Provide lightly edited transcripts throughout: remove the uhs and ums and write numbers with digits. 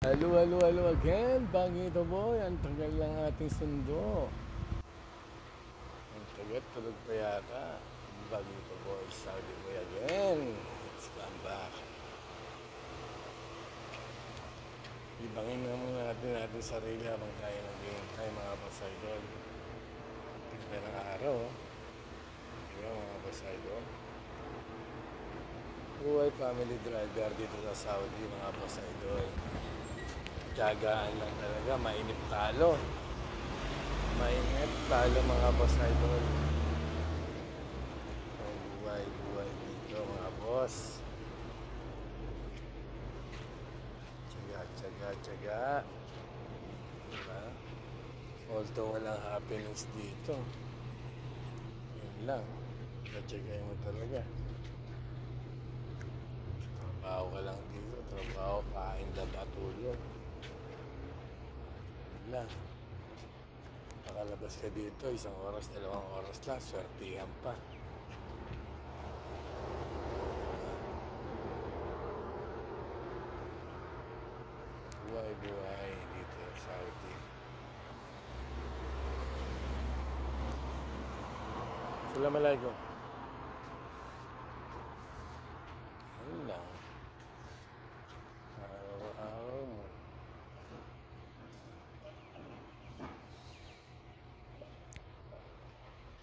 Halo, halo, halo again. Bagito boy, ang tagal lang ating sundo. Ang tagal, tulog pa yata. Bagito boy, Saudi boy again. It's come back. Ibangin na muna natin sarili habang tayo nag-iintay mga pasaydol. Ganda ng araw. Diba mga pasaydol? Buhay family driver dito sa Saudi mga pasaydol. Tiyagaan lang talaga, mainit talo. Mainit talo mga boss idol. Ang buhay dito mga boss. Tiyaga. Diba? Although walang happiness dito. Yun lang. Tiyaga mo talaga. Trabaho ka lang dito. Trabaho, kain, laba, tulog. Yun lang. Nakalabas ka dito, 1 oras, 2 oras lang, swertihan pa. Buhay dito sa Saudi. Assalamualaikum. Ano lang. Araw-araw mo.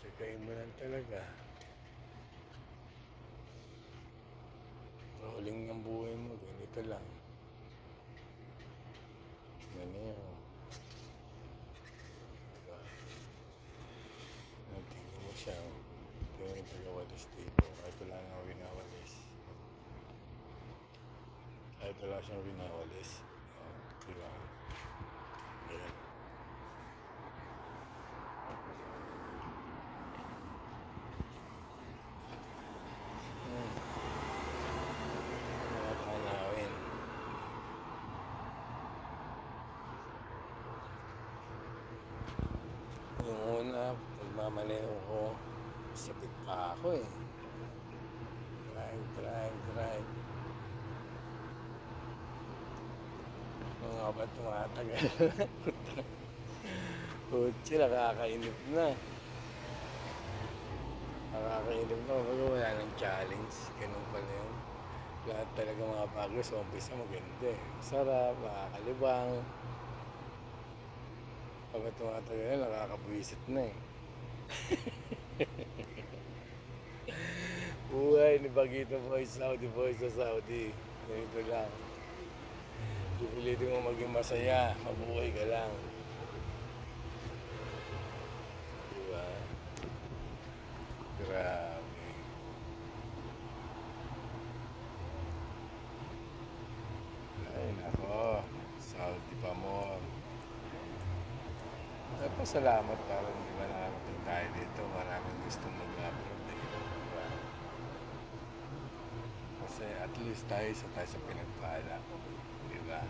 Tsagayin mo lang talaga. Rolling ng buhay mo, ganito lang. Ganyan. Diba? Tingnan mo siya. Tingnan yung tagawalis dito. Kahit wala nang winawalis. Kahit wala siyang winawalis. Diba? Ganyan. Nakakanawin. Yung una, pagmamaneho ko, sabit pa ako eh. Drive. Mga ba tumatagal? Kutsi, nakakainip na. Nakakainip na. Wala ng challenge. Ganun pala yun. Lahat talaga mga bago sa umpisa maganda eh. Sarap, makakalibang. Pag tumatagal na, nakakabwisit na eh. Buhay ni Bagito Boy, Saudi Boy sa Saudi. Ganito lang. Pipilitin mo maging masaya, mabuhay ka lang. Diba? Grabe. Ay nako, Saudi pa mo. Pasalamat parang di ba nakarating tayo dito. Maraming gustong mag-upload eh. Diba? Kasi at least tayo sa pinagpala. Diba?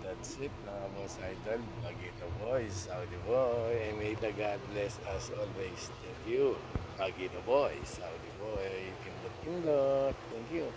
That's it mga boss idol. Bagito Boy, Saudi Boy. And may the God bless us always. Thank you. Bagito Boy, Saudi Boy. Pindot. Thank you.